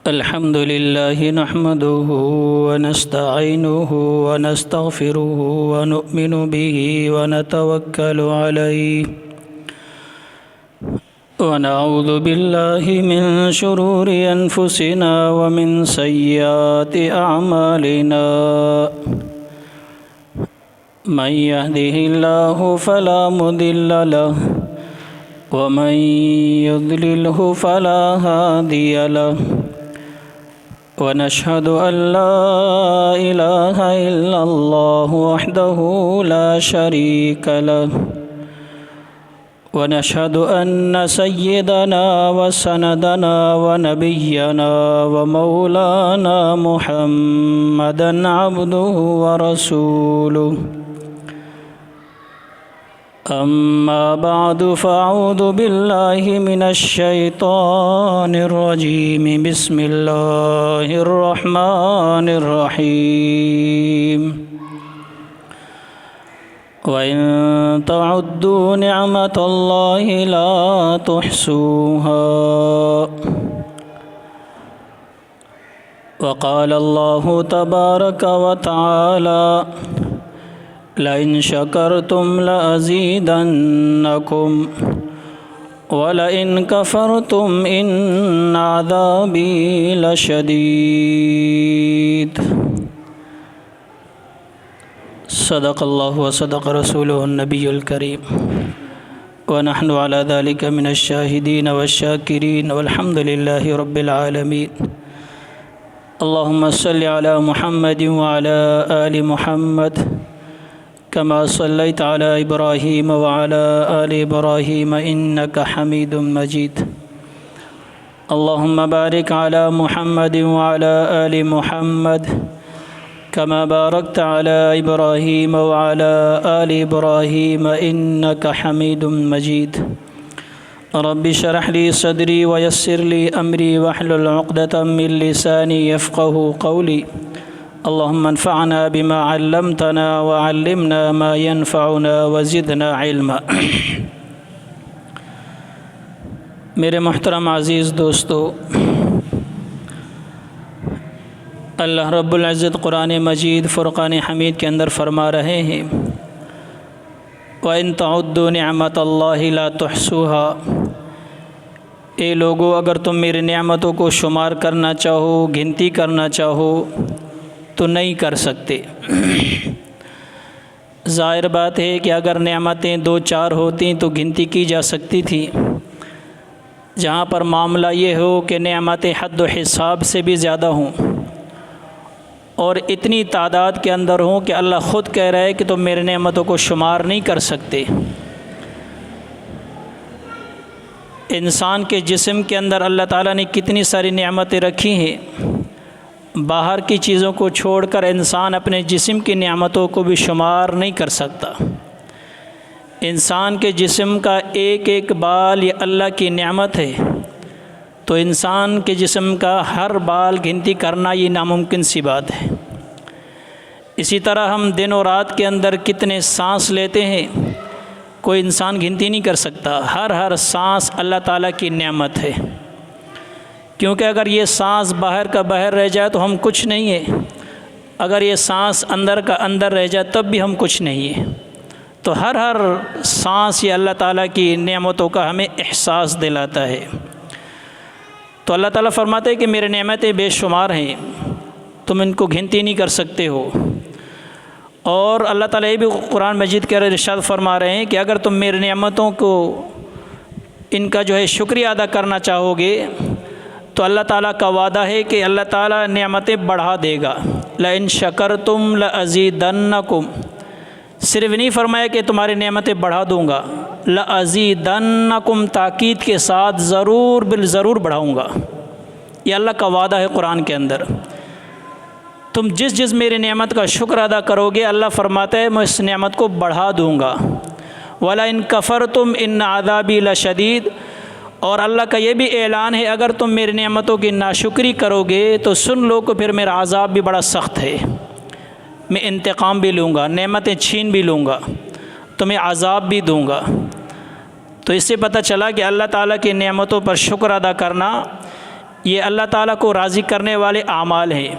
الحمد لله نحمده ونستعينه ونستغفره ونؤمن به ونتوكل عليه ونعوذ بالله من شرور أنفسنا ومن سيئات أعمالنا من يهده الله فلا مضل له ومن يضلله فلا هادي له ونشهد أن لا إله إلا الله وحده لا شريك له ونشهد أن سيدنا وسندنا ونبينا ومولانا محمدا عبده ورسوله أما بعد فأعوذ بالله من الشيطان الرجيم بسم الله الرحمن الرحيم وإن تعدوا نعمة الله لا تحصوها وقال الله تبارك وتعالى لئن شكرتم لأزيدنكم ولئن كفرتم إن عذابي لشديد صدق الله وصدق رسوله النبي الكريم ونحن على ذلك من الشاهدين والشاكرين والحمد لله رب العالمين اللهم صل على محمد وعلى آل محمد كما صليت على إبراهيم وعلى آل إبراهيم إنك حميد مجيد اللهم بارك على محمد وعلى آل محمد كما باركت على إبراهيم وعلى آل إبراهيم إنك حميد مجيد رب اشرح لي صدري ويسر لي أمري واحلل عقدة من لساني يفقه قولي اللهم انفعنا بما علمتنا وعلمنا ما ينفعنا وزدنا علما میرے محترم عزیز دوستو، اللہ رب العزت قرآن مجید فرقان حمید کے اندر فرما رہے ہیں وَإِن تَعُدُّوا نِعْمَةَ اللَّهِ لَا تُحْصُوهَا، اے لوگو اگر تم میری نعمتوں کو شمار کرنا چاہو، گنتی کرنا چاہو تو نہیں کر سکتے۔ ظاہر بات ہے کہ اگر نعمتیں دو چار ہوتی تو گنتی کی جا سکتی تھی، جہاں پر معاملہ یہ ہو کہ نعمتیں حد و حساب سے بھی زیادہ ہوں اور اتنی تعداد کے اندر ہوں کہ اللہ خود کہہ رہا ہے کہ تم میرے نعمتوں کو شمار نہیں کر سکتے۔ انسان کے جسم کے اندر اللہ تعالیٰ نے کتنی ساری نعمتیں رکھی ہیں، باہر کی چیزوں کو چھوڑ کر انسان اپنے جسم کی نعمتوں کو بھی شمار نہیں کر سکتا۔ انسان کے جسم کا ایک ایک بال یہ اللہ کی نعمت ہے، تو انسان کے جسم کا ہر بال گنتی کرنا یہ ناممکن سی بات ہے۔ اسی طرح ہم دن و رات کے اندر کتنے سانس لیتے ہیں، کوئی انسان گنتی نہیں کر سکتا۔ ہر سانس اللہ تعالیٰ کی نعمت ہے، کیونکہ اگر یہ سانس باہر کا باہر رہ جائے تو ہم کچھ نہیں ہیں، اگر یہ سانس اندر کا اندر رہ جائے تب بھی ہم کچھ نہیں ہیں۔ تو ہر سانس یہ اللہ تعالیٰ کی نعمتوں کا ہمیں احساس دلاتا ہے۔ تو اللہ تعالیٰ فرماتے ہیں کہ میرے نعمتیں بے شمار ہیں، تم ان کو گنتی نہیں کر سکتے ہو۔ اور اللہ تعالیٰ یہ بھی قرآن مجید کے ارشاد فرما رہے ہیں کہ اگر تم میرے نعمتوں کو ان کا جو ہے شکریہ ادا کرنا چاہو گے تو اللہ تعالیٰ کا وعدہ ہے کہ اللہ تعالیٰ نعمتیں بڑھا دے گا۔ لَإِن شَكَرْتُمْ لَأَزِيدَنَّكُمْ، صرف نہیں فرمایا کہ تمہاری نعمتیں بڑھا دوں گا، لَأَزِيدَنَّكُمْ تاکید کے ساتھ ضرور بالضرور بڑھاؤں گا۔ یہ اللہ کا وعدہ ہے قرآن کے اندر۔ تم جس میری نعمت کا شکر ادا کرو گے، اللہ فرماتا ہے میں اس نعمت کو بڑھا دوں گا۔ وَلَئِن كَفَرْتُمْ إِنَّ عَذَابِي لَشَدِيدٌ، اور اللہ کا یہ بھی اعلان ہے اگر تم میری نعمتوں کی ناشکری کرو گے تو سن لو کہ پھر میرا عذاب بھی بڑا سخت ہے، میں انتقام بھی لوں گا، نعمتیں چھین بھی لوں گا، تمہیں عذاب بھی دوں گا۔ تو اس سے پتہ چلا کہ اللہ تعالیٰ کی نعمتوں پر شکر ادا کرنا یہ اللہ تعالیٰ کو راضی کرنے والے اعمال ہیں۔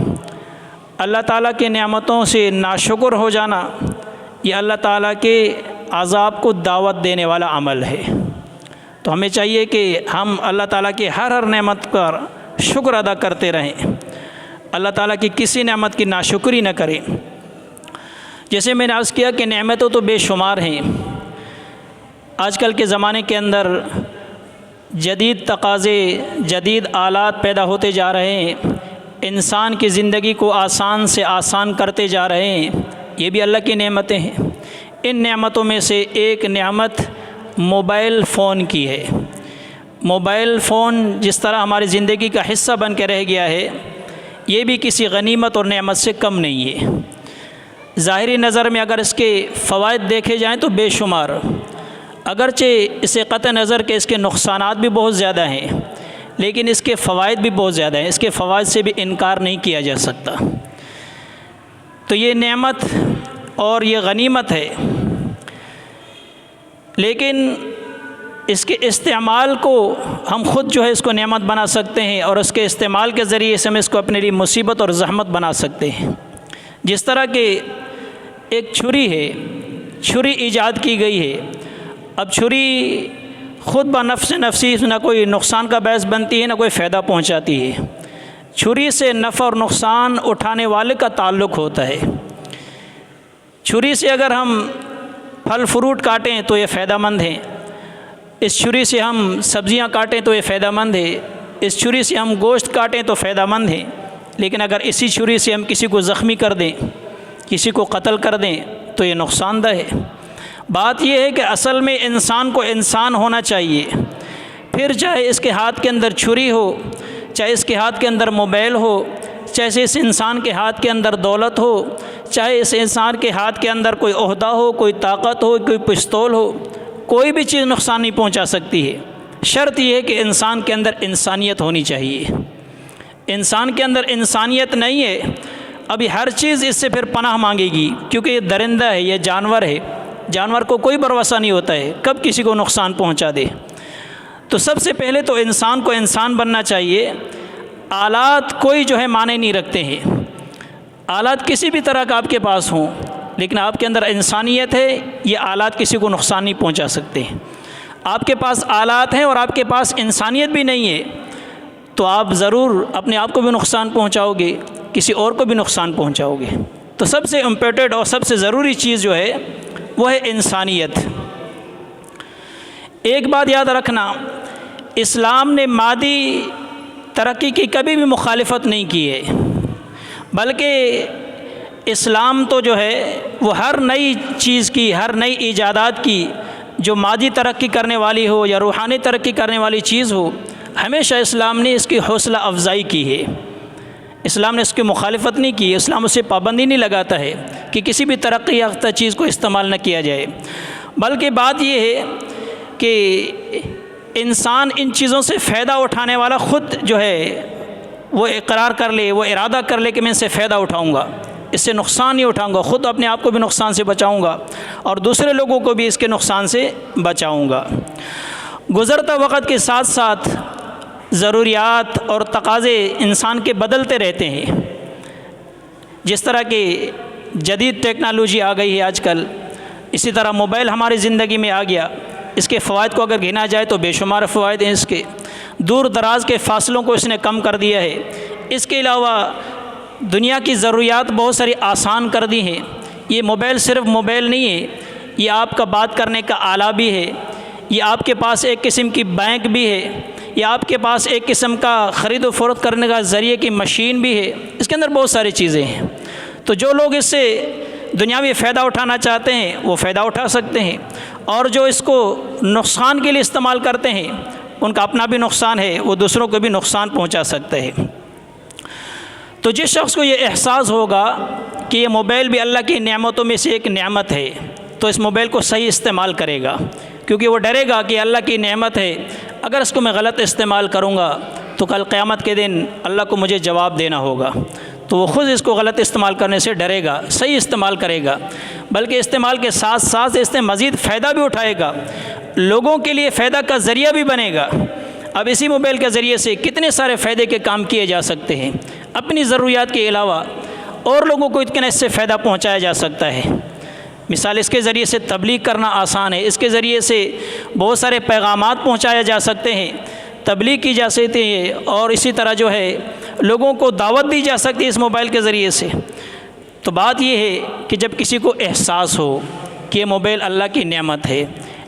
اللہ تعالیٰ کی نعمتوں سے ناشکر ہو جانا یہ اللہ تعالیٰ کے عذاب کو دعوت دینے والا عمل ہے۔ تو ہمیں چاہیے کہ ہم اللہ تعالیٰ کی ہر نعمت پر شکر ادا کرتے رہیں، اللہ تعالیٰ کی کسی نعمت کی ناشکری نہ کریں۔ جیسے میں نے عرض کیا کہ نعمتیں تو بے شمار ہیں۔ آج کل کے زمانے کے اندر جدید تقاضے، جدید آلات پیدا ہوتے جا رہے ہیں، انسان کی زندگی کو آسان سے آسان کرتے جا رہے ہیں، یہ بھی اللہ کی نعمتیں ہیں۔ ان نعمتوں میں سے ایک نعمت موبائل فون کی ہے۔ موبائل فون جس طرح ہماری زندگی کا حصہ بن کے رہ گیا ہے، یہ بھی کسی غنیمت اور نعمت سے کم نہیں ہے۔ ظاہری نظر میں اگر اس کے فوائد دیکھے جائیں تو بے شمار، اگرچہ اسے قطع نظر کے اس کے نقصانات بھی بہت زیادہ ہیں، لیکن اس کے فوائد بھی بہت زیادہ ہیں، اس کے فوائد سے بھی انکار نہیں کیا جا سکتا۔ تو یہ نعمت اور یہ غنیمت ہے، لیکن اس کے استعمال کو ہم خود جو ہے اس کو نعمت بنا سکتے ہیں، اور اس کے استعمال کے ذریعے سے ہم اس کو اپنے لیے مصیبت اور زحمت بنا سکتے ہیں۔ جس طرح کہ ایک چھری ہے، چھری ایجاد کی گئی ہے، اب چھری خود بنفس نفسی نہ کوئی نقصان کا باعث بنتی ہے نہ کوئی فائدہ پہنچاتی ہے۔ چھری سے نفع اور نقصان اٹھانے والے کا تعلق ہوتا ہے۔ چھری سے اگر ہم پھل فروٹ کاٹیں تو یہ فائدہ مند ہیں، اس چھری سے ہم سبزیاں کاٹیں تو یہ فائدہ مند ہے، اس چھری سے ہم گوشت کاٹیں تو فائدہ مند ہے، لیکن اگر اسی چھری سے ہم کسی کو زخمی کر دیں، کسی کو قتل کر دیں تو یہ نقصان دہ ہے۔ بات یہ ہے کہ اصل میں انسان کو انسان ہونا چاہیے، پھر چاہے اس کے ہاتھ کے اندر چھری ہو، چاہے اس کے ہاتھ کے اندر موبائل ہو، چاہے اس انسان کے ہاتھ کے اندر دولت ہو، چاہے اس انسان کے ہاتھ کے اندر کوئی عہدہ ہو، کوئی طاقت ہو، کوئی پستول ہو، کوئی بھی چیز نقصان نہیں پہنچا سکتی ہے۔ شرط یہ ہے کہ انسان کے اندر انسانیت ہونی چاہیے۔ انسان کے اندر انسانیت نہیں ہے، ابھی ہر چیز اس سے پھر پناہ مانگے گی، کیونکہ یہ درندہ ہے، یہ جانور ہے، جانور کو کوئی بھروسہ نہیں ہوتا ہے کب کسی کو نقصان پہنچا دے۔ تو سب سے پہلے تو انسان کو انسان بننا چاہیے۔ آلات کوئی جو ہے معنی نہیں رکھتے ہیں، آلات کسی بھی طرح کا آپ کے پاس ہوں، لیکن آپ کے اندر انسانیت ہے، یہ آلات کسی کو نقصان نہیں پہنچا سکتے۔ آپ کے پاس آلات ہیں اور آپ کے پاس انسانیت بھی نہیں ہے تو آپ ضرور اپنے آپ کو بھی نقصان پہنچاؤ گے، کسی اور کو بھی نقصان پہنچاؤ گے۔ تو سب سے امپورٹنٹ اور سب سے ضروری چیز جو ہے وہ ہے انسانیت۔ ایک بات یاد رکھنا، اسلام نے مادی ترقی کی کبھی بھی مخالفت نہیں کی ہے، بلکہ اسلام تو جو ہے وہ ہر نئی چیز کی، ہر نئی ایجادات کی جو مادی ترقی کرنے والی ہو یا روحانی ترقی کرنے والی چیز ہو، ہمیشہ اسلام نے اس کی حوصلہ افزائی کی ہے۔ اسلام نے اس کی مخالفت نہیں کی، اسلام اسے پابندی نہیں لگاتا ہے کہ کسی بھی ترقی یافتہ چیز کو استعمال نہ کیا جائے، بلکہ بات یہ ہے کہ انسان ان چیزوں سے فائدہ اٹھانے والا خود جو ہے وہ اقرار کر لے، وہ ارادہ کر لے کہ میں اس سے فائدہ اٹھاؤں گا، اس سے نقصان نہیں اٹھاؤں گا، خود اپنے آپ کو بھی نقصان سے بچاؤں گا اور دوسرے لوگوں کو بھی اس کے نقصان سے بچاؤں گا۔ گزرتا وقت کے ساتھ ساتھ ضروریات اور تقاضے انسان کے بدلتے رہتے ہیں۔ جس طرح کہ جدید ٹیکنالوجی آ گئی ہے آج کل، اسی طرح موبائل ہماری زندگی میں آ گیا۔ اس کے فوائد کو اگر گنا جائے تو بے شمار فوائد ہیں اس کے، دور دراز کے فاصلوں کو اس نے کم کر دیا ہے۔ اس کے علاوہ دنیا کی ضروریات بہت ساری آسان کر دی ہیں۔ یہ موبائل صرف موبائل نہیں ہے، یہ آپ کا بات کرنے کا آلہ بھی ہے، یہ آپ کے پاس ایک قسم کی بینک بھی ہے، یہ آپ کے پاس ایک قسم کا خرید و فروخت کرنے کا ذریعے کی مشین بھی ہے۔ اس کے اندر بہت ساری چیزیں ہیں، تو جو لوگ اس سے دنیاوی فائدہ اٹھانا چاہتے ہیں وہ فائدہ اٹھا سکتے ہیں، اور جو اس کو نقصان کے لیے استعمال کرتے ہیں ان کا اپنا بھی نقصان ہے، وہ دوسروں کو بھی نقصان پہنچا سکتے ہیں۔ تو جس شخص کو یہ احساس ہوگا کہ یہ موبائل بھی اللہ کی نعمتوں میں سے ایک نعمت ہے تو اس موبائل کو صحیح استعمال کرے گا، کیونکہ وہ ڈرے گا کہ اللہ کی نعمت ہے، اگر اس کو میں غلط استعمال کروں گا تو کل قیامت کے دن اللہ کو مجھے جواب دینا ہوگا، تو وہ خود اس کو غلط استعمال کرنے سے ڈرے گا، صحیح استعمال کرے گا، بلکہ استعمال کے ساتھ ساتھ اس سے مزید فائدہ بھی اٹھائے گا، لوگوں کے لیے فائدہ کا ذریعہ بھی بنے گا۔ اب اسی موبائل کے ذریعے سے کتنے سارے فائدے کے کام کیے جا سکتے ہیں، اپنی ضروریات کے علاوہ اور لوگوں کو اتنا اس سے فائدہ پہنچایا جا سکتا ہے۔ مثال اس کے ذریعے سے تبلیغ کرنا آسان ہے، اس کے ذریعے سے بہت سارے پیغامات پہنچائے جا سکتے ہیں، تبلیغ کی جا سکتی ہے، اور اسی طرح جو ہے لوگوں کو دعوت دی جا سکتی ہے اس موبائل کے ذریعے سے۔ تو بات یہ ہے کہ جب کسی کو احساس ہو کہ یہ موبائل اللہ کی نعمت ہے،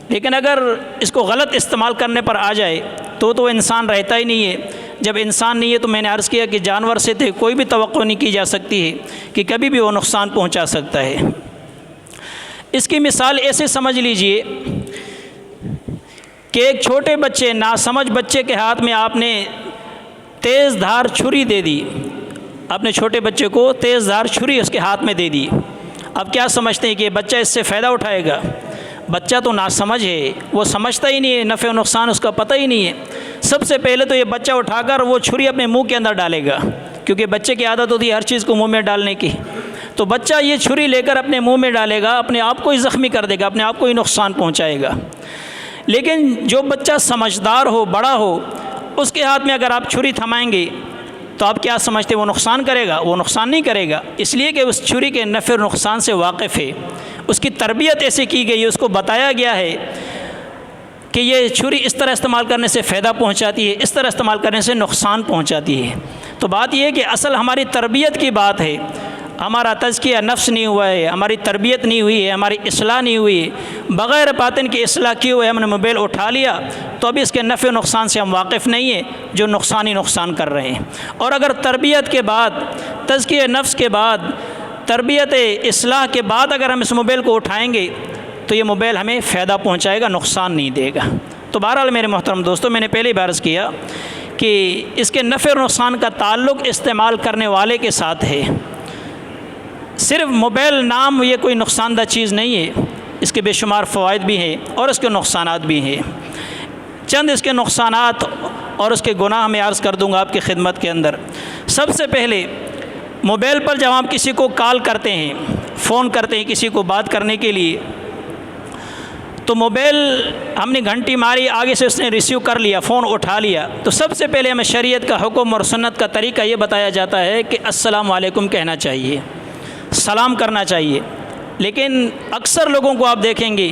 لیکن اگر اس کو غلط استعمال کرنے پر آ جائے تو وہ انسان رہتا ہی نہیں ہے۔ جب انسان نہیں ہے تو میں نے عرض کیا کہ جانور سے تو کوئی بھی توقع نہیں کی جا سکتی ہے کہ کبھی بھی وہ نقصان پہنچا سکتا ہے۔ اس کی مثال ایسے سمجھ لیجئے کہ ایک چھوٹے بچے، ناسمجھ بچے کے ہاتھ میں آپ نے تیز دھار چھری دے دی، اپنے چھوٹے بچے کو تیز دھار چھری اس کے ہاتھ میں دے دی۔ اب کیا سمجھتے ہیں کہ یہ بچہ اس سے فائدہ اٹھائے گا؟ بچہ تو ناسمجھ ہے، وہ سمجھتا ہی نہیں ہے، نفع و نقصان اس کا پتہ ہی نہیں ہے۔ سب سے پہلے تو یہ بچہ اٹھا کر وہ چھری اپنے منہ کے اندر ڈالے گا، کیونکہ بچے کی عادت ہوتی ہے ہر چیز کو منہ میں ڈالنے کی۔ تو بچہ یہ چھری لے کر اپنے منہ میں ڈالے گا، اپنے آپ کو ہی زخمی کر دے گا، اپنے آپ کو ہی نقصان پہنچائے گا۔ لیکن جو بچہ سمجھدار ہو، بڑا ہو، اس کے ہاتھ میں اگر آپ چھری تھمائیں گے تو آپ کیا سمجھتے ہیں وہ نقصان کرے گا؟ وہ نقصان نہیں کرے گا، اس لیے کہ اس چھری کے نفع اور نقصان سے واقف ہے، اس کی تربیت ایسی کی گئی ہے، اس کو بتایا گیا ہے کہ یہ چھری اس طرح استعمال کرنے سے فائدہ پہنچاتی ہے، اس طرح استعمال کرنے سے نقصان پہنچاتی ہے۔ تو بات یہ ہے کہ اصل ہماری تربیت کی بات ہے، ہمارا تزکیہ نفس نہیں ہوا ہے، ہماری تربیت نہیں ہوئی ہے، ہماری اصلاح نہیں ہوئی ہے، بغیر باطن کی اصلاح کیے ہوئے ہم نے موبائل اٹھا لیا تو ابھی اس کے نفع و نقصان سے ہم واقف نہیں ہیں، جو نقصان ہی نقصان کر رہے ہیں۔ اور اگر تربیت کے بعد، تزکیہ نفس کے بعد، تربیت اصلاح کے بعد اگر ہم اس موبائل کو اٹھائیں گے تو یہ موبائل ہمیں فائدہ پہنچائے گا، نقصان نہیں دے گا۔ تو بہرحال میرے محترم دوستوں، میں نے پہلے بھی عرض کیا کہ اس کے نفع اور نقصان کا تعلق استعمال کرنے والے کے ساتھ ہے۔ صرف موبائل نام یہ کوئی نقصان دہ چیز نہیں ہے، اس کے بے شمار فوائد بھی ہیں اور اس کے نقصانات بھی ہیں۔ چند اس کے نقصانات اور اس کے گناہ میں عرض کر دوں گا آپ کی خدمت کے اندر۔ سب سے پہلے موبائل پر جب آپ کسی کو کال کرتے ہیں، فون کرتے ہیں کسی کو بات کرنے کے لیے، تو موبائل ہم نے گھنٹی ماری، آگے سے اس نے ریسیو کر لیا، فون اٹھا لیا، تو سب سے پہلے ہمیں شریعت کا حکم اور سنت کا طریقہ یہ بتایا جاتا ہے کہ السلام علیکم کہنا چاہیے، سلام کرنا چاہیے۔ لیکن اکثر لوگوں کو آپ دیکھیں گے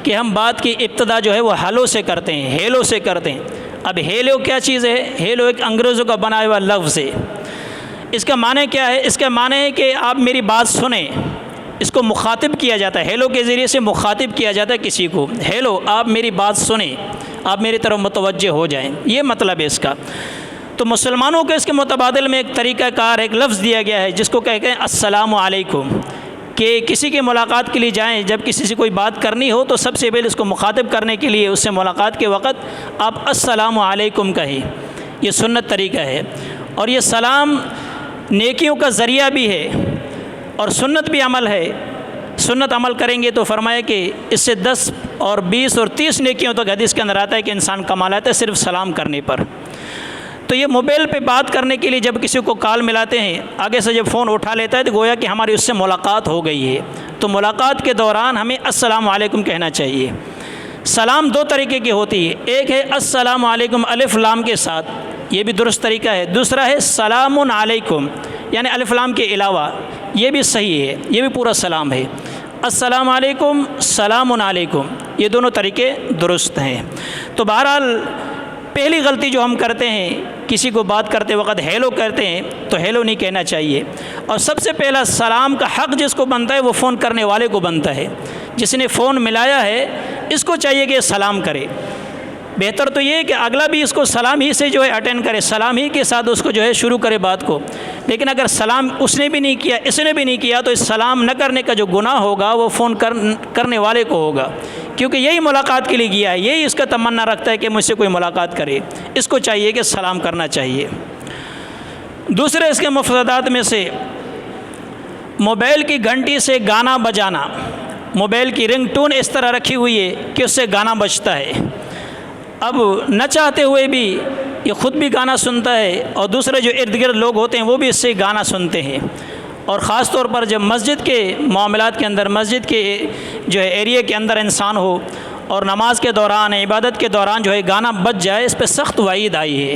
کہ ہم بات کی ابتدا جو ہے وہ ہیلو سے کرتے ہیں، ہیلو سے کرتے ہیں۔ اب ہیلو کیا چیز ہے؟ ہیلو ایک انگریزوں کا بنایا ہوا لفظ ہے۔ اس کا معنی کیا ہے؟ اس کا معنی ہے کہ آپ میری بات سنیں، اس کو مخاطب کیا جاتا ہے، ہیلو کے ذریعے سے مخاطب کیا جاتا ہے کسی کو، ہیلو آپ میری بات سنیں، آپ میری طرف متوجہ ہو جائیں، یہ مطلب ہے اس کا۔ تو مسلمانوں کو اس کے متبادل میں ایک طریقہ کار، ایک لفظ دیا گیا ہے جس کو کہتے ہیں السلام علیکم، کہ کسی کی ملاقات کے لیے جائیں، جب کسی سے کوئی بات کرنی ہو تو سب سے پہلے اس کو مخاطب کرنے کے لیے اس سے ملاقات کے وقت آپ السلام علیکم کہیں، یہ سنت طریقہ ہے۔ اور یہ سلام نیکیوں کا ذریعہ بھی ہے اور سنت بھی عمل ہے۔ سنت عمل کریں گے تو فرمایا کہ اس سے 10 اور 20 اور 30 نیکیوں تک حدیث کے اندر آتا ہے کہ انسان کما لاتا ہے صرف سلام کرنے پر۔ تو یہ موبائل پہ بات کرنے کے لیے جب کسی کو کال ملاتے ہیں، آگے سے جب فون اٹھا لیتا ہے تو گویا کہ ہماری اس سے ملاقات ہو گئی ہے، تو ملاقات کے دوران ہمیں السلام علیکم کہنا چاہیے۔ سلام دو طریقے کی ہوتی ہے، ایک ہے السلام علیکم الف لام کے ساتھ، یہ بھی درست طریقہ ہے، دوسرا ہے سلام علیکم یعنی الف لام کے علاوہ، یہ بھی صحیح ہے، یہ بھی پورا سلام ہے۔ السلام علیکم، سلام علیکم، یہ دونوں طریقے درست ہیں۔ تو بہرحال پہلی غلطی جو ہم کرتے ہیں، کسی کو بات کرتے وقت ہیلو کرتے ہیں تو ہیلو نہیں کہنا چاہیے، اور سب سے پہلا سلام کا حق جس کو بنتا ہے وہ فون کرنے والے کو بنتا ہے، جس نے فون ملایا ہے اس کو چاہیے کہ سلام کرے۔ بہتر تو یہ ہے کہ اگلا بھی اس کو سلام ہی سے جو ہے اٹینڈ کرے، سلام ہی کے ساتھ اس کو جو ہے شروع کرے بات کو۔ لیکن اگر سلام اس نے بھی نہیں کیا، اس نے بھی نہیں کیا، تو اس سلام نہ کرنے کا جو گناہ ہوگا وہ فون کرنے والے کو ہوگا، کیونکہ یہی ملاقات کے لیے گیا ہے، یہی اس کا تمنا رکھتا ہے کہ مجھ سے کوئی ملاقات کرے، اس کو چاہیے کہ سلام کرنا چاہیے۔ دوسرے اس کے مفسدات میں سے موبائل کی گھنٹی سے گانا بجانا، موبائل کی رنگ ٹون اس طرح رکھی ہوئی ہے کہ اس سے گانا بجتا ہے، اب نہ چاہتے ہوئے بھی یہ خود بھی گانا سنتا ہے اور دوسرے جو ارد گرد لوگ ہوتے ہیں وہ بھی اس سے گانا سنتے ہیں۔ اور خاص طور پر جب مسجد کے معاملات کے اندر، مسجد کے جو ہے ایریے کے اندر انسان ہو اور نماز کے دوران عبادت کے دوران جو ہے گانا بج جائے، اس پہ سخت وعید آئی ہے۔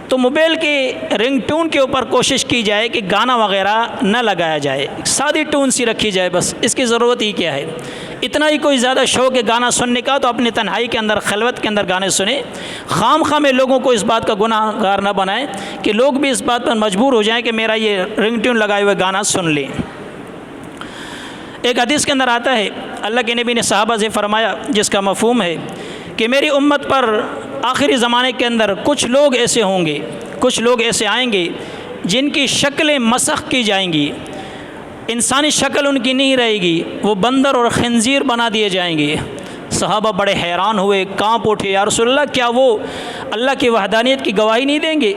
تو موبائل کی رنگ ٹون کے اوپر کوشش کی جائے کہ گانا وغیرہ نہ لگایا جائے، سادی ٹون سی رکھی جائے، بس اس کی ضرورت ہی کیا ہے۔ اتنا ہی کوئی زیادہ شوق ہے گانا سننے کا تو اپنی تنہائی کے اندر، خلوت کے اندر گانے سنیں۔ خام خواہ میں لوگوں کو اس بات کا گناہ گار نہ بنائیں کہ لوگ بھی اس بات پر مجبور ہو جائیں کہ میرا یہ رنگ ٹون لگائے ہوئے گانا سن لیں۔ ایک حدیث کے اندر آتا ہے، اللہ کے نبی نے صحابہ سے فرمایا، جس کا مفہوم ہے کہ میری امت پر آخری زمانے کے اندر کچھ لوگ ایسے ہوں گے، کچھ لوگ ایسے آئیں گے جن کی شکلیں مسخ کی جائیں گی، انسانی شکل ان کی نہیں رہے گی، وہ بندر اور خنزیر بنا دیے جائیں گے۔ صحابہ بڑے حیران ہوئے، کانپ اٹھے، یا رسول اللہ کیا وہ اللہ کی وحدانیت کی گواہی نہیں دیں گے؟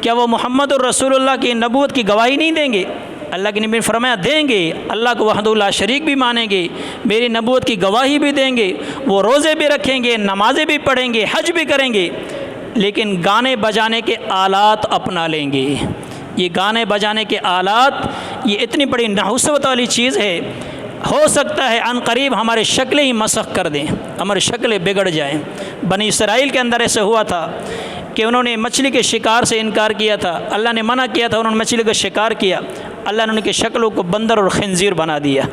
کیا وہ محمد الرسول اللہ کی نبوت کی گواہی نہیں دیں گے؟ اللہ کے نبی نے فرمایا دیں گے، اللہ کو وحدہ لا شریک بھی مانیں گے، میری نبوت کی گواہی بھی دیں گے، وہ روزے بھی رکھیں گے، نمازیں بھی پڑھیں گے، حج بھی کریں گے، لیکن گانے بجانے کے آلات اپنا لیں گے۔ یہ گانے بجانے کے آلات، یہ اتنی بڑی نحوست والی چیز ہے، ہو سکتا ہے عن قریب ہمارے شکلیں ہی مسخ کر دیں، ہماری شکلیں بگڑ جائیں۔ بنی اسرائیل کے اندر ایسے ہوا تھا کہ انہوں نے مچھلی کے شکار سے انکار کیا تھا، اللہ نے منع کیا تھا، انہوں نے مچھلی کا شکار کیا، اللہ نے ان کی شکلوں کو بندر اور خنزیر بنا دیا۔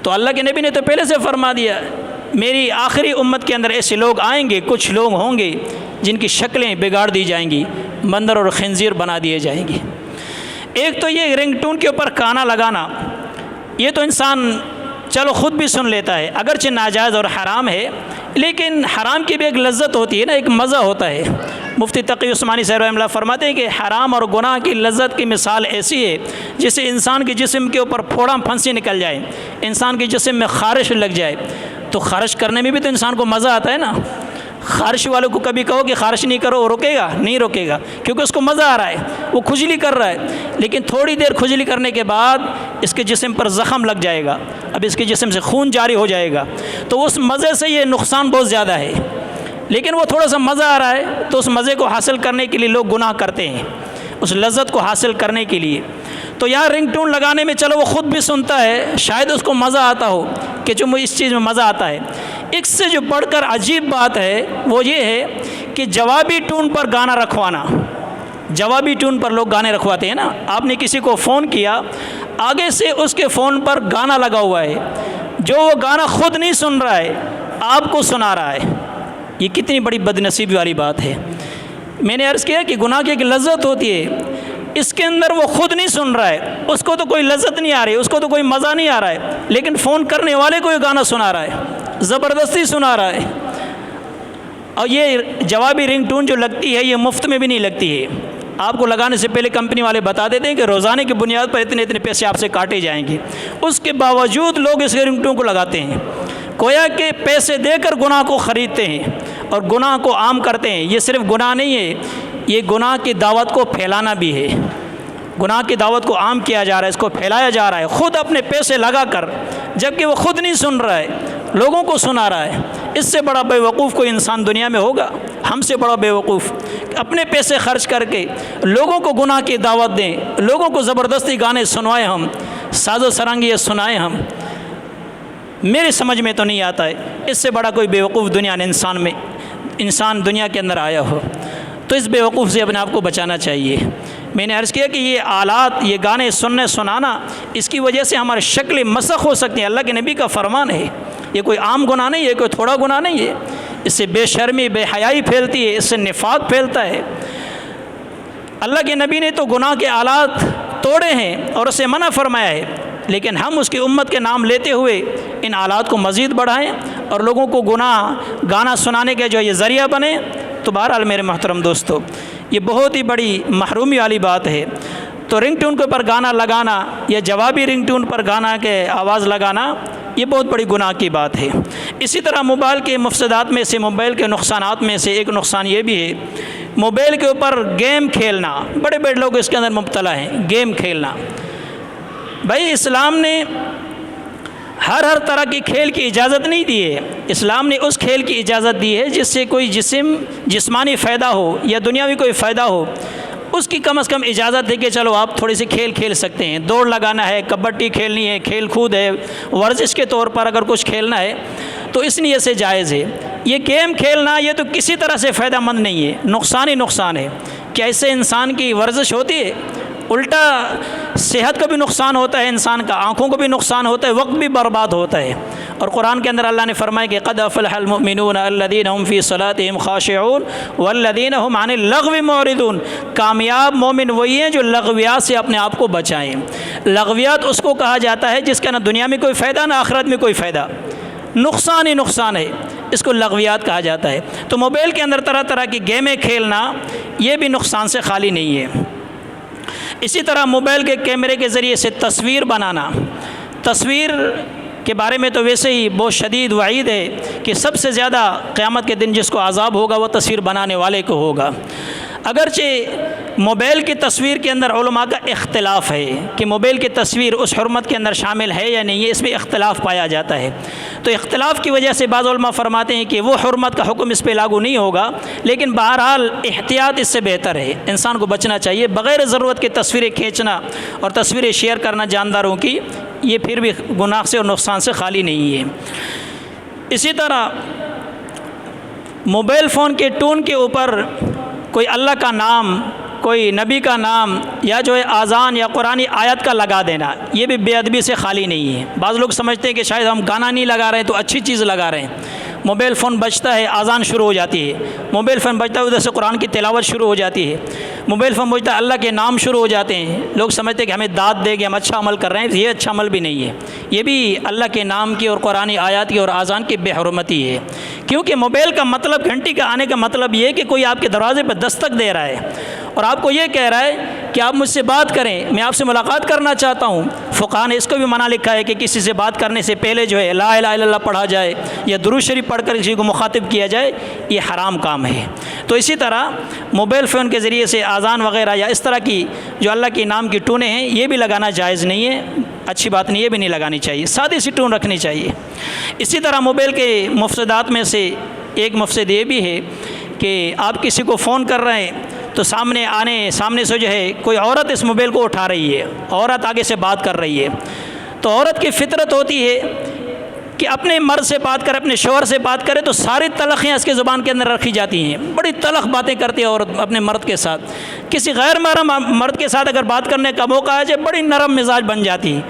تو اللہ کے نبی نے تو پہلے سے فرما دیا میری آخری امت کے اندر ایسے لوگ آئیں گے، کچھ لوگ ہوں گے جن کی شکلیں بگاڑ دی جائیں گی، بندر اور خنزیر بنا دیے جائیں گے۔ ایک تو یہ رنگ ٹون کے اوپر گانا لگانا، یہ تو انسان چلو خود بھی سن لیتا ہے، اگرچہ ناجائز اور حرام ہے، لیکن حرام کی بھی ایک لذت ہوتی ہے نا، ایک مزہ ہوتا ہے۔ مفتی تقی عثمانی صاحب رحمہ اللہ فرماتے ہیں کہ حرام اور گناہ کی لذت کی مثال ایسی ہے جسے انسان کے جسم کے اوپر پھوڑا پھنسی نکل جائے، انسان کے جسم میں خارش لگ جائے، تو خارش کرنے میں بھی تو انسان کو مزہ آتا ہے نا۔ خارش والوں کو کبھی کہو کہ خارش نہیں کرو، وہ رکے گا نہیں، رکے گا، کیونکہ اس کو مزہ آ رہا ہے، وہ کھجلی کر رہا ہے، لیکن تھوڑی دیر کھجلی کرنے کے بعد اس کے جسم پر زخم لگ جائے گا، اب اس کے جسم سے خون جاری ہو جائے گا، تو اس مزے سے یہ نقصان بہت زیادہ ہے، لیکن وہ تھوڑا سا مزہ آ رہا ہے تو اس مزے کو حاصل کرنے کے لیے لوگ گناہ کرتے ہیں، اس لذت کو حاصل کرنے کے لیے۔ تو یہاں رنگ ٹون لگانے میں چلو وہ خود بھی سنتا ہے، شاید اس کو مزہ آتا ہو کہ جو اس چیز میں مزہ آتا ہے۔ اس سے جو بڑھ کر عجیب بات ہے وہ یہ ہے کہ جوابی ٹون پر گانا رکھوانا، جوابی ٹون پر لوگ گانے رکھواتے ہیں نا، آپ نے کسی کو فون کیا، آگے سے اس کے فون پر گانا لگا ہوا ہے، جو وہ گانا خود نہیں سن رہا ہے، آپ کو سنا رہا ہے۔ یہ کتنی بڑی بد نصیبی والی بات ہے۔ میں نے عرض کیا کہ گناہ کی ایک لذت ہوتی ہے، اس کے اندر وہ خود نہیں سن رہا ہے، اس کو تو کوئی لذت نہیں آ رہی، اس کو تو کوئی مزہ نہیں آ رہا ہے، لیکن فون کرنے والے کو یہ گانا سنا رہا ہے، زبردستی سنا رہا ہے۔ اور یہ جوابی رنگ ٹون جو لگتی ہے یہ مفت میں بھی نہیں لگتی ہے، آپ کو لگانے سے پہلے کمپنی والے بتا دیتے ہیں کہ روزانے کی بنیاد پر اتنے اتنے پیسے آپ سے کاٹے جائیں گے، اس کے باوجود لوگ اس رنگ ٹون کو لگاتے ہیں، گویا کہ پیسے دے کر گناہ کو خریدتے ہیں اور گناہ کو عام کرتے ہیں۔ یہ صرف گناہ نہیں ہے، یہ گناہ کی دعوت کو پھیلانا بھی ہے، گناہ کی دعوت کو عام کیا جا رہا ہے، اس کو پھیلایا جا رہا ہے، خود اپنے پیسے لگا کر، جبکہ وہ خود نہیں سن رہا ہے، لوگوں کو سنا رہا ہے۔ اس سے بڑا بے وقوف کوئی انسان دنیا میں ہوگا؟ ہم سے بڑا بے وقوف اپنے پیسے خرچ کر کے لوگوں کو گناہ کی دعوت دیں، لوگوں کو زبردستی گانے سنوائیں، ہم ساز و سرانگی سنائیں، ہم میرے سمجھ میں تو نہیں آتا ہے اس سے بڑا کوئی بے وقوف دنیا نے انسان دنیا کے اندر آیا ہو۔ تو اس بے وقوف سے اپنے آپ کو بچانا چاہیے۔ میں نے عرض کیا کہ یہ آلات، یہ گانے سننے سنانا، اس کی وجہ سے ہماری شکلیں مسخ ہو سکتی ہیں، اللہ کے نبی کا فرمان ہے، یہ کوئی عام گناہ نہیں ہے، کوئی تھوڑا گناہ نہیں ہے، اس سے بے شرمی بے حیائی پھیلتی ہے، اس سے نفاق پھیلتا ہے۔ اللہ کے نبی نے تو گناہ کے آلات توڑے ہیں اور اسے منع فرمایا ہے، لیکن ہم اس کی امت کے نام لیتے ہوئے ان آلات کو مزید بڑھائیں اور لوگوں کو گانا سنانے کے جو یہ ذریعہ بنے، تو بہرحال میرے محترم دوستو یہ بہت ہی بڑی محرومی والی بات ہے۔ تو رنگ ٹون کے اوپر گانا لگانا یا جوابی رنگ ٹون پر گانا کے آواز لگانا یہ بہت بڑی گناہ کی بات ہے۔ اسی طرح موبائل کے مفسدات میں سے، موبائل کے نقصانات میں سے ایک نقصان یہ بھی ہے، موبائل کے اوپر گیم کھیلنا، بڑے بڑے لوگ اس کے اندر مبتلا ہیں، گیم کھیلنا۔ بھائی اسلام نے ہر طرح کی کھیل کی اجازت نہیں دی ہے، اسلام نے اس کھیل کی اجازت دی ہے جس سے کوئی جسمانی فائدہ ہو یا دنیاوی کوئی فائدہ ہو، اس کی کم از کم اجازت ہے کہ چلو آپ تھوڑی سی کھیل سکتے ہیں، دوڑ لگانا ہے، کبڈی کھیلنی ہے، کھیل کود ہے، ورزش کے طور پر اگر کچھ کھیلنا ہے تو اس نیت سے جائز ہے۔ یہ گیم کھیلنا یہ تو کسی طرح سے فائدہ مند نہیں ہے، نقصان ہی نقصان ہے۔ کیا اس سے انسان کی ورزش ہوتی ہے؟ الٹا صحت کا بھی نقصان ہوتا ہے، انسان کا آنکھوں کو بھی نقصان ہوتا ہے، وقت بھی برباد ہوتا ہے۔ اور قرآن کے اندر اللہ نے فرمایا کہ قد افلح المؤمنون الذین هم فی صلاتهم خاشعون والذین هم عن اللغو معرضون۔ کامیاب مومن وہی ہیں جو لغویات سے اپنے آپ کو بچائیں۔ لغویات اس کو کہا جاتا ہے جس کا نہ دنیا میں کوئی فائدہ نہ آخرت میں کوئی فائدہ، نقصان ہی نقصان ہے، اس کو لغویات کہا جاتا ہے۔ تو موبائل کے اندر طرح طرح کی گیمیں کھیلنا یہ بھی نقصان سے خالی نہیں ہے۔ اسی طرح موبائل کے کیمرے کے ذریعے سے تصویر بنانا، تصویر کے بارے میں تو ویسے ہی بہت شدید وعید ہے کہ سب سے زیادہ قیامت کے دن جس کو عذاب ہوگا وہ تصویر بنانے والے کو ہوگا۔ اگرچہ موبائل کی تصویر کے اندر علماء کا اختلاف ہے کہ موبائل کی تصویر اس حرمت کے اندر شامل ہے یا نہیں ہے، اس میں اختلاف پایا جاتا ہے۔ تو اختلاف کی وجہ سے بعض علماء فرماتے ہیں کہ وہ حرمت کا حکم اس پہ لاگو نہیں ہوگا، لیکن بہرحال احتیاط اس سے بہتر ہے، انسان کو بچنا چاہیے۔ بغیر ضرورت کی تصویریں کھینچنا اور تصویریں شیئر کرنا جانداروں کی، یہ پھر بھی گناہ سے اور نقصان سے خالی نہیں ہے۔ اسی طرح موبائل فون کے ٹون کے اوپر کوئی اللہ کا نام، کوئی نبی کا نام یا جو ہے اذان یا قرآنی آیت کا لگا دینا، یہ بھی بے ادبی سے خالی نہیں ہے۔ بعض لوگ سمجھتے ہیں کہ شاید ہم گانا نہیں لگا رہے ہیں تو اچھی چیز لگا رہے ہیں۔ موبائل فون بجتا ہے، اذان شروع ہو جاتی ہے، موبائل فون بجتا ہے ادھر سے قرآن کی تلاوت شروع ہو جاتی ہے، موبائل فون بجتا ہے اللہ کے نام شروع ہو جاتے ہیں۔ لوگ سمجھتے ہیں کہ ہمیں داد دے گے، ہم اچھا عمل کر رہے ہیں، یہ اچھا عمل بھی نہیں ہے، یہ بھی اللہ کے نام کی اور قرآنی آیات کی اور اذان کی بے حرمتی ہے۔ کیونکہ موبائل کا مطلب، گھنٹی کا آنے کا مطلب یہ ہے کہ کوئی آپ کے دروازے پہ دستک دے رہا ہے اور آپ کو یہ کہہ رہا ہے کہ آپ مجھ سے بات کریں، میں آپ سے ملاقات کرنا چاہتا ہوں۔ فقہاء نے اس کو بھی منع لکھا ہے کہ کسی سے بات کرنے سے پہلے جو ہے لا الہ الا اللہ پڑھا جائے یا درود شریف پڑھ کر کسی کو مخاطب کیا جائے، یہ حرام کام ہے۔ تو اسی طرح موبائل فون کے ذریعے سے اذان وغیرہ یا اس طرح کی جو اللہ کے نام کی ٹونیں ہیں، یہ بھی لگانا جائز نہیں ہے، اچھی بات نہیں، یہ بھی نہیں لگانی چاہیے، سادی سی ٹون رکھنی چاہیے۔ اسی طرح موبائل کے مفسدات میں سے ایک مفسد یہ بھی ہے کہ آپ کسی کو فون کر رہے ہیں تو سامنے سے جو ہے کوئی عورت اس موبائل کو اٹھا رہی ہے، عورت آگے سے بات کر رہی ہے، تو عورت کی فطرت ہوتی ہے کہ اپنے مرد سے بات کرے، اپنے شوہر سے بات کرے تو ساری تلخیاں اس کے زبان کے اندر رکھی جاتی ہیں، بڑی تلخ باتیں کرتی ہے عورت اپنے مرد کے ساتھ۔ کسی غیر محرم مرد کے ساتھ اگر بات کرنے کا موقع آ جائے، بڑی نرم مزاج بن جاتی ہے،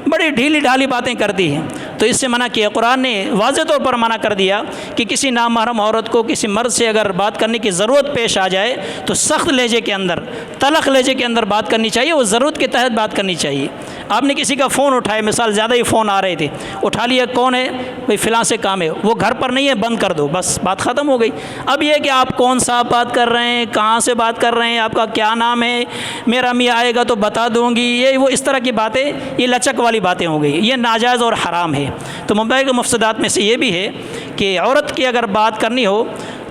بڑی ڈھیلی ڈھالی باتیں کرتی ہیں۔ تو اس سے منع کیا، قرآن نے واضح طور پر منع کر دیا کہ کسی نامحرم عورت کو کسی مرد سے اگر بات کرنے کی ضرورت پیش آ جائے تو سخت لہجے کے اندر، تلخ لہجے کے اندر بات کرنی چاہیے، وہ ضرورت کے تحت بات کرنی چاہیے۔ آپ نے کسی کا فون اٹھایا، مثال زیادہ ہی فون آ رہے تھے، اٹھا لیا، کون ہے بھائی؟ فلاں سے کام ہے، وہ گھر پر نہیں ہے، بند کر دو، بس بات ختم ہو گئی۔ اب یہ کہ آپ کون سا بات کر رہے ہیں، کہاں سے بات کر رہے ہیں، آپ کا کیا نام ہے، میرا میاں آئے گا تو بتا دوں گی، یہ وہ اس طرح کی باتیں، یہ لچک والی باتیں ہو گئی، یہ ناجائز اور حرام ہے۔ تو موبائل کے مفسدات میں سے یہ بھی ہے کہ عورت کی اگر بات کرنی ہو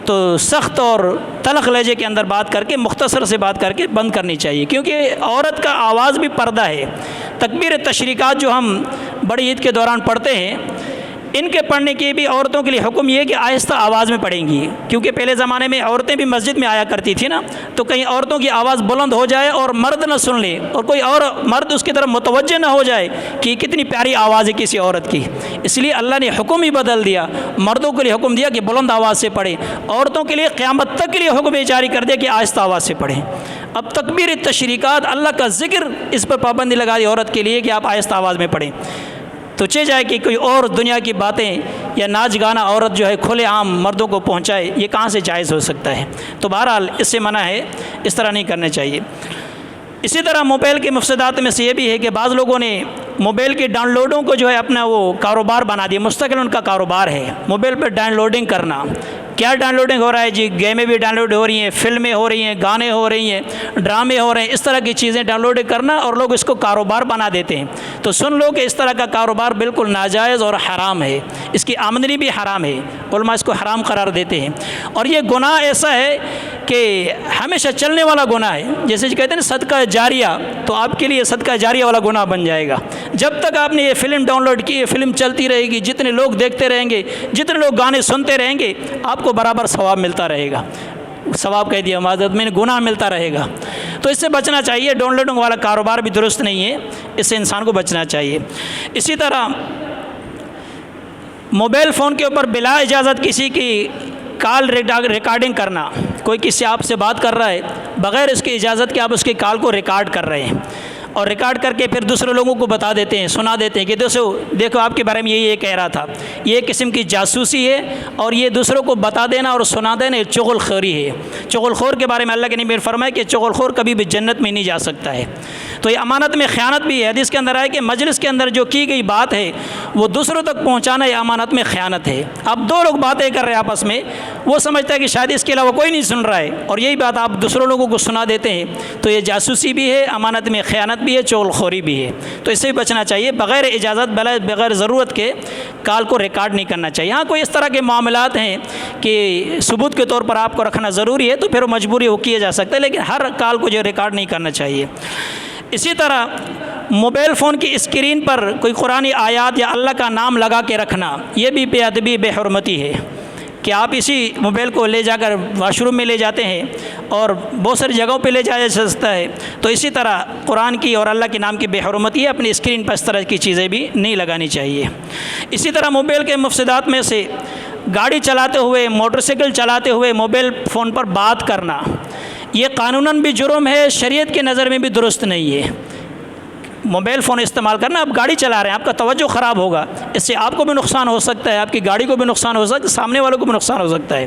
تو سخت اور تلخ لہجے کے اندر بات کر کے، مختصر سے بات کر کے بند کرنی چاہیے، کیونکہ عورت کا آواز بھی پردہ ہے۔ تکبیر تشریقات جو ہم بڑی عید کے دوران پڑھتے ہیں، ان کے پڑھنے کی بھی عورتوں کے لیے حکم یہ ہے کہ آہستہ آواز میں پڑھیں گی، کیونکہ پہلے زمانے میں عورتیں بھی مسجد میں آیا کرتی تھی نا، تو کہیں عورتوں کی آواز بلند ہو جائے اور مرد نہ سن لے اور کوئی اور مرد اس کی طرف متوجہ نہ ہو جائے کہ کتنی پیاری آواز ہے کسی عورت کی، اس لیے اللہ نے حکم ہی بدل دیا، مردوں کے لیے حکم دیا کہ بلند آواز سے پڑھیں، عورتوں کے لیے قیامت تک کے لیے حکم جاری کر دیا کہ آہستہ آواز سے پڑھیں۔ اب تکبیر تشریقات، اللہ کا ذکر، اس پر پابندی لگا دی عورت کے لیے کہ آپ آہستہ آواز میں پڑھیں۔ تو چہ جائے کہ کوئی اور دنیا کی باتیں یا ناچ گانا عورت جو ہے کھلے عام مردوں کو پہنچائے، یہ کہاں سے جائز ہو سکتا ہے؟ تو بہرحال اس سے منع ہے، اس طرح نہیں کرنے چاہیے۔ اسی طرح موبائل کے مفسدات میں سے یہ بھی ہے کہ بعض لوگوں نے موبائل کے ڈاؤن لوڈوں کو جو ہے اپنا وہ کاروبار بنا دیا، مستقل ان کا کاروبار ہے، موبائل پہ ڈاؤن لوڈنگ کرنا۔ کیا ڈاؤن لوڈنگ ہو رہا ہے جی؟ گیمیں بھی ڈاؤن لوڈ ہو رہی ہیں، فلمیں ہو رہی ہیں، گانے ہو رہی ہیں، ڈرامے ہو رہے ہیں، اس طرح کی چیزیں ڈاؤن لوڈ کرنا، اور لوگ اس کو کاروبار بنا دیتے ہیں۔ تو سن لو کہ اس طرح کا کاروبار بالکل ناجائز اور حرام ہے، اس کی آمدنی بھی حرام ہے، علماء اس کو حرام قرار دیتے ہیں۔ اور یہ گناہ ایسا ہے کہ ہمیشہ چلنے والا گناہ ہے، جیسے کہتے ہیں نا صدقہ جاریہ، تو آپ کے لیے صدقہ جاریہ والا گناہ بن جائے گا۔ جب تک آپ نے یہ فلم ڈاؤن لوڈ کی، یہ فلم چلتی رہے گی، جتنے لوگ دیکھتے رہیں گے، جتنے لوگ گانے سنتے رہیں گے، آپ کو برابر ثواب ملتا رہے گا، ثواب کہہ دیا معذرت میں نے، گناہ ملتا رہے گا۔ تو اس سے بچنا چاہیے، ڈاؤن لوڈنگ والا کاروبار بھی درست نہیں ہے، اس سے انسان کو بچنا چاہیے۔ اسی طرح موبائل فون کے اوپر بلا اجازت کسی کی کال ریکارڈنگ کرنا، کوئی کسی آپ سے بات کر رہا ہے بغیر اس کی اجازت کے آپ اس کی کال کو ریکارڈ کر رہے ہیں اور ریکارڈ کر کے پھر دوسرے لوگوں کو بتا دیتے ہیں، سنا دیتے ہیں کہ دیکھو آپ کے بارے میں یہ کہہ رہا تھا، یہ ایک قسم کی جاسوسی ہے، اور یہ دوسروں کو بتا دینا اور سنا دینا یہ چغل خوری ہے۔ چغل خور کے بارے میں اللہ کے نبی نے فرمایا کہ چغل خور کبھی بھی جنت میں نہیں جا سکتا ہے۔ تو یہ امانت میں خیانت بھی ہے۔ حدیث کے اندر آئے کہ مجلس کے اندر جو کی گئی بات ہے وہ دوسروں تک پہنچانا یہ امانت میں خیانت ہے۔ اب دو لوگ باتیں کر رہے ہیں آپس میں، وہ سمجھتا ہے کہ شاید اس کے علاوہ کوئی نہیں سن رہا ہے، اور یہی بات آپ دوسروں لوگوں کو سنا دیتے ہیں، تو یہ جاسوسی بھی ہے، امانت میں خیانت بھی ہے، چغل خوری بھی ہے۔ تو اس سے بھی بچنا چاہیے، بغیر اجازت بغیر ضرورت کے کال کو ریکارڈ نہیں کرنا چاہیے۔ ہاں کوئی اس طرح کے معاملات ہیں کہ ثبوت کے طور پر آپ کو رکھنا ضروری ہے تو پھر مجبوری وہ کیا جا سکتا ہے، لیکن ہر کال کو جو ریکارڈ نہیں کرنا چاہیے۔ اسی طرح موبائل فون کی اسکرین پر کوئی قرآنی آیات یا اللہ کا نام لگا کے رکھنا، یہ بھی بے ادبی بے حرمتی ہے کہ آپ اسی موبائل کو لے جا کر واش روم میں لے جاتے ہیں اور بہت ساری جگہوں پہ لے جایا جا سکتا ہے، تو اسی طرح قرآن کی اور اللہ کے نام کی بے حرمتی ہے، اپنی اسکرین پر اس طرح کی چیزیں بھی نہیں لگانی چاہیے۔ اسی طرح موبائل کے مفسدات میں سے گاڑی چلاتے ہوئے، موٹر سائیکل چلاتے ہوئے موبائل فون پر بات کرنا، یہ قانوناً بھی جرم ہے، شریعت کی نظر میں بھی درست نہیں ہے۔ موبائل فون استعمال کرنا، آپ گاڑی چلا رہے ہیں، آپ کا توجہ خراب ہوگا، اس سے آپ کو بھی نقصان ہو سکتا ہے، آپ کی گاڑی کو بھی نقصان ہو سکتا ہے، سامنے والوں کو بھی نقصان ہو سکتا ہے۔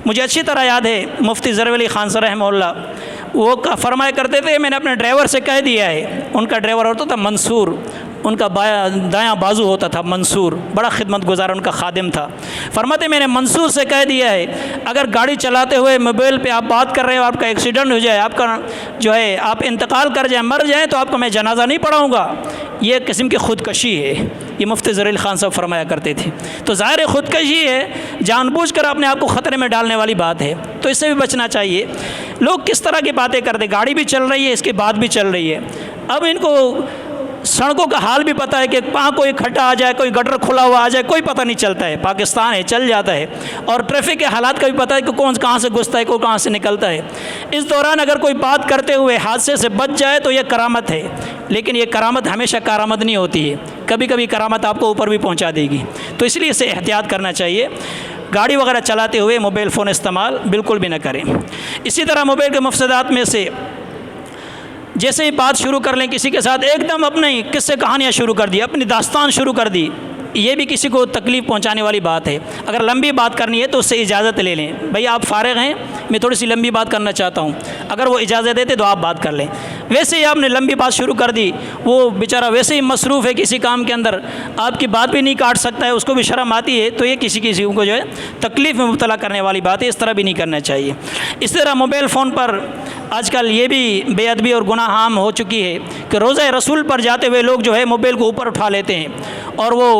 مجھے اچھی طرح یاد ہے مفتی ظفر علی خان صاحب رحمہ اللہ، وہ فرمایا کرتے تھے، میں نے اپنے ڈرائیور سے کہہ دیا ہے، ان کا ڈرائیور ہوتا تھا منصور، ان کا دایاں بازو ہوتا تھا منصور، بڑا خدمت گزار ان کا خادم تھا۔ فرماتے میں نے منصور سے کہہ دیا ہے اگر گاڑی چلاتے ہوئے موبائل پہ آپ بات کر رہے ہو، آپ کا ایکسیڈنٹ ہو جائے، آپ کا جو ہے آپ انتقال کر جائیں، مر جائیں، تو آپ کا میں جنازہ نہیں پڑھاؤں گا، یہ ایک قسم کی خودکشی ہے۔ یہ مفتی ظفر علی خان صاحب فرمایا کرتے تھے۔ تو ظاہر خودکشی ہے، جان بوجھ کر اپنے آپ کو خطرے میں ڈالنے والی بات ہے، تو اس سے بھی بچنا چاہیے۔ لوگ کس طرح کی باتیں کرتے، گاڑی بھی چل رہی ہے، اس کے بعد بھی چل رہی ہے، اب ان کو سڑکوں کا حال بھی پتہ ہے کہ کہاں کوئی کھڈا آ جائے، کوئی گٹر کھلا ہوا آ جائے، کوئی پتہ نہیں چلتا ہے، پاکستان ہے چل جاتا ہے، اور ٹریفک کے حالات کا بھی پتہ ہے کہ کون کہاں سے گھستا ہے، کون کہاں سے نکلتا ہے۔ اس دوران اگر کوئی بات کرتے ہوئے حادثے سے بچ جائے تو یہ کرامت ہے، لیکن یہ کرامت ہمیشہ کرامت نہیں ہوتی ہے، کبھی کبھی کرامت آپ کو اوپر بھی پہنچا دے گی، تو اس لیے اسے احتیاط کرنا چاہیے۔ گاڑی وغیرہ چلاتے ہوئے موبائل فون استعمال بالکل بھی نہ کریں۔ اسی طرح موبائل کے مفسدات میں سے جیسے ہی بات شروع کر لیں کسی کے ساتھ، ایک دم اپنی قصے کہانیاں شروع کر دی، اپنی داستان شروع کر دی، یہ بھی کسی کو تکلیف پہنچانے والی بات ہے۔ اگر لمبی بات کرنی ہے تو اس سے اجازت لے لیں، بھئی آپ فارغ ہیں، میں تھوڑی سی لمبی بات کرنا چاہتا ہوں، اگر وہ اجازت دیتے تو آپ بات کر لیں۔ ویسے ہی آپ نے لمبی بات شروع کر دی، وہ بیچارہ ویسے ہی مصروف ہے کسی کام کے اندر، آپ کی بات بھی نہیں کاٹ سکتا ہے، اس کو بھی شرم آتی ہے، تو یہ کسی کو جو ہے تکلیف میں مبتلا کرنے والی بات ہے، اس طرح بھی نہیں کرنا چاہیے۔ اس طرح موبائل فون پر آج کل یہ بھی بے ادبی اور گناہ عام ہو چکی ہے کہ روضہ رسول پر جاتے ہوئے لوگ جو ہے موبائل کو اوپر اٹھا لیتے ہیں، اور وہ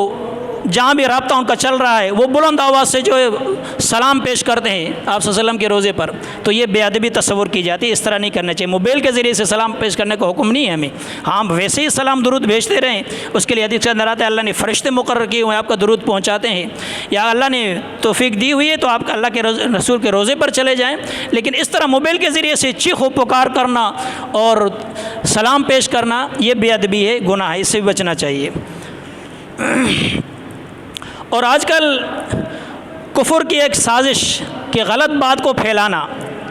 جہاں بھی رابطہ ان کا چل رہا ہے وہ بلند آواز سے جو ہے سلام پیش کرتے ہیں آپ صلی اللہ علیہ وسلم کے روزے پر، تو یہ بے ادبی تصور کی جاتی ہے، اس طرح نہیں کرنا چاہیے۔ موبائل کے ذریعے سے سلام پیش کرنے کا حکم نہیں ہے ہمیں، ہاں ویسے ہی سلام درود بھیجتے رہیں، اس کے لیے حدیث کے اندر آتا ہے اللہ نے فرشتے مقرر کیے ہوئے آپ کا درود پہنچاتے ہیں، یا اللہ نے توفیق دی ہوئی ہے تو آپ اللہ کے رسول کے روزے پر چلے جائیں، لیکن اس طرح موبائل کے ذریعے سے چیخ و پکار کرنا اور سلام پیش کرنا یہ بے ادبی ہے، گناہ ہے، اس سے بھی بچنا چاہیے۔ اور آج کل کفر کی ایک سازش کہ غلط بات کو پھیلانا،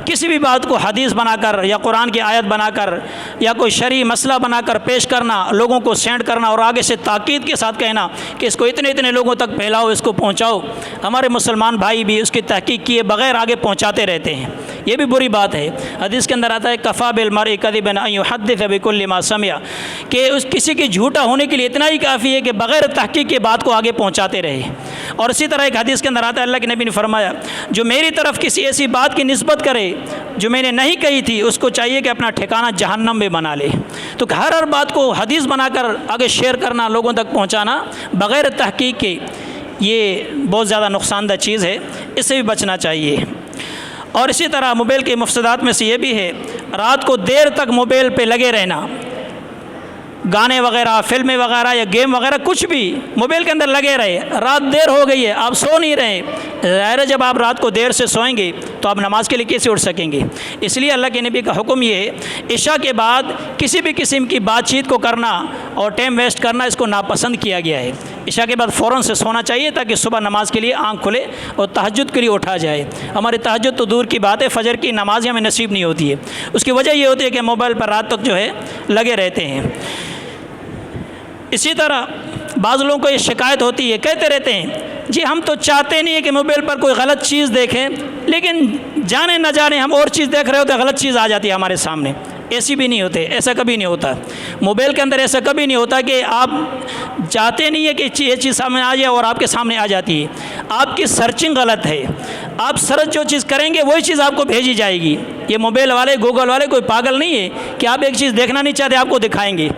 کسی بھی بات کو حدیث بنا کر یا قرآن کی آیت بنا کر یا کوئی شرعی مسئلہ بنا کر پیش کرنا، لوگوں کو سینڈ کرنا اور آگے سے تاکید کے ساتھ کہنا کہ اس کو اتنے لوگوں تک پھیلاؤ، اس کو پہنچاؤ۔ ہمارے مسلمان بھائی بھی اس کی تحقیق کیے بغیر آگے پہنچاتے رہتے ہیں، یہ بھی بری بات ہے۔ حدیث کے اندر آتا ہے کفا بالمرء کذبا ان یحدث بکل ما سمع، کہ اس کسی کے جھوٹا ہونے کے لیے اتنا ہی کافی ہے کہ بغیر تحقیق کے بات کو آگے پہنچاتے رہے۔ اور اسی طرح ایک حدیث کے اندر آتا ہے اللہ کے نبی نے فرمایا جو میری طرف کسی ایسی بات کی نسبت کرے جو میں نے نہیں کہی تھی، اس کو چاہیے کہ اپنا ٹھکانہ جہنم میں بنا لے۔ تو ہر بات کو حدیث بنا کر آگے شیئر کرنا، لوگوں تک پہنچانا بغیر تحقیق کے، یہ بہت زیادہ نقصان دہ چیز ہے، اس سے بھی بچنا چاہیے۔ اور اسی طرح موبائل کے مفسدات میں سے یہ بھی ہے رات کو دیر تک موبائل پہ لگے رہنا، گانے وغیرہ، فلمیں وغیرہ یا گیم وغیرہ کچھ بھی موبائل کے اندر لگے رہے، رات دیر ہو گئی ہے آپ سو نہیں رہے، ظاہر ہے جب آپ رات کو دیر سے سوئیں گے تو آپ نماز کے لیے کیسے اٹھ سکیں گے؟ اس لیے اللہ کے نبی کا حکم یہ ہے عشاء کے بعد کسی بھی قسم کی بات چیت کو کرنا اور ٹائم ویسٹ کرنا اس کو ناپسند کیا گیا ہے۔ عشاء کے بعد فوراً سے سونا چاہیے تاکہ صبح نماز کے لیے آنکھ کھلے اور تہجد کے لیے اٹھا جائے۔ ہماری تہجد تو دور کی بات ہے، فجر کی نماز ہمیں نصیب نہیں ہوتی ہے۔ اس کی وجہ یہ ہوتی ہے کہ موبائل پر رات تک جو ہے لگے رہتے ہیں۔ اسی طرح بعض لوگوں کو یہ شکایت ہوتی ہے، کہتے رہتے ہیں جی ہم تو چاہتے نہیں ہیں کہ موبائل پر کوئی غلط چیز دیکھیں، لیکن جانے نہ جانے ہم اور چیز دیکھ رہے ہوتے ہیں، غلط چیز آ جاتی ہے ہمارے سامنے۔ ایسی بھی نہیں ہوتے، ایسا کبھی نہیں ہوتا۔ موبائل کے اندر ایسا کبھی نہیں ہوتا کہ آپ چاہتے نہیں ہیں کہ یہ چیز سامنے آ جائے اور آپ کے سامنے آ جاتی ہے۔ آپ کی سرچنگ غلط ہے، آپ سرچ جو چیز کریں گے وہی چیز آپ کو بھیجی جائے گی۔ یہ موبائل والے، گوگل والے کوئی پاگل نہیں ہے کہ آپ ایک چیز دیکھنا نہیں چاہتے آپ کو دکھائیں گے۔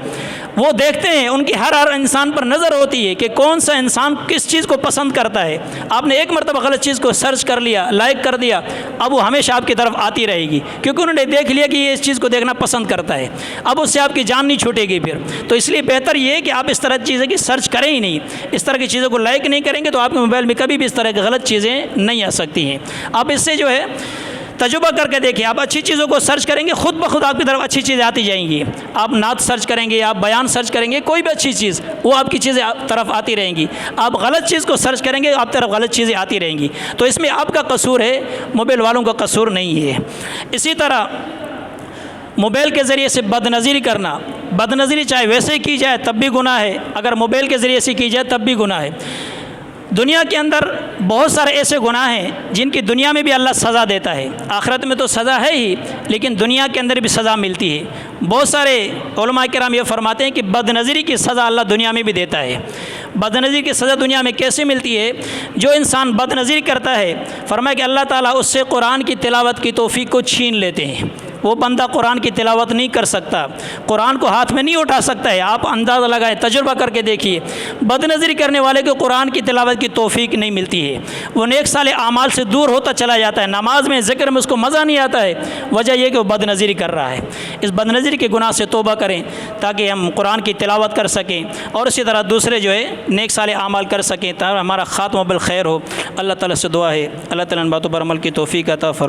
وہ دیکھتے ہیں، ان کی ہر انسان پر نظر ہوتی ہے کہ کون سا انسان کس چیز کو پسند کرتا ہے۔ آپ نے ایک مرتبہ غلط چیز کو سرچ کر لیا، لائک کر دیا، اب وہ ہمیشہ آپ کی طرف آتی رہے گی، کیونکہ انہوں نے دیکھ لیا کہ یہ اس چیز کو دیکھنا پسند کرتا ہے۔ اب اس سے آپ کی جان نہیں چھوٹے گی پھر۔ تو اس لیے بہتر یہ ہے کہ آپ اس طرح کی چیزیں کی سرچ کریں ہی نہیں، اس طرح کی چیزوں کو لائک نہیں کریں گے تو آپ کے موبائل میں کبھی بھی اس طرح کی غلط چیزیں نہیں آ سکتی ہیں۔ آپ اس سے جو ہے تجربہ کر کے دیکھیں، آپ اچھی چیزوں کو سرچ کریں گے، خود بخود آپ کی طرف اچھی چیزیں آتی جائیں گی۔ آپ نعت سرچ کریں گے، آپ بیان سرچ کریں گے، کوئی بھی اچھی چیز، وہ آپ کی چیزیں طرف آتی رہیں گی۔ آپ غلط چیز کو سرچ کریں گے، آپ طرف غلط چیزیں آتی رہیں گی۔ تو اس میں آپ کا قصور ہے، موبائل والوں کا قصور نہیں ہے۔ اسی طرح موبائل کے ذریعے سے بد نظری کرنا، بد نظری چاہے ویسے کی جائے تب بھی گناہ ہے، اگر موبائل کے ذریعے سے کی جائے تب بھی گناہ ہے۔ دنیا کے اندر بہت سارے ایسے گناہ ہیں جن کی دنیا میں بھی اللہ سزا دیتا ہے، آخرت میں تو سزا ہے ہی لیکن دنیا کے اندر بھی سزا ملتی ہے۔ بہت سارے علماء کرام یہ فرماتے ہیں کہ بد نظری کی سزا اللہ دنیا میں بھی دیتا ہے۔ بد نظری کی سزا دنیا میں کیسے ملتی ہے؟ جو انسان بد نظری کرتا ہے، فرمایا کہ اللہ تعالیٰ اس سے قرآن کی تلاوت کی توفیق کو چھین لیتے ہیں۔ وہ بندہ قرآن کی تلاوت نہیں کر سکتا، قرآن کو ہاتھ میں نہیں اٹھا سکتا ہے۔ آپ اندازہ لگائیں، تجربہ کر کے دیکھیے، بد نظری کرنے والے کو قرآن کی تلاوت کی توفیق نہیں ملتی ہے۔ وہ نیک صالح اعمال سے دور ہوتا چلا جاتا ہے، نماز میں ذکر میں اس کو مزہ نہیں آتا ہے، وجہ یہ کہ وہ بد نظری کر رہا ہے۔ اس بد نظری کے گناہ سے توبہ کریں تاکہ ہم قرآن کی تلاوت کر سکیں اور اسی طرح دوسرے جو ہے نیک صالح اعمال کر سکیں تاکہ ہمارا خاتمہ بالخیر ہو۔ اللہ تعالیٰ سے دعا ہے اللہ تعالیٰ ان باتوں پر عمل کی توفیق عطا فرمائے۔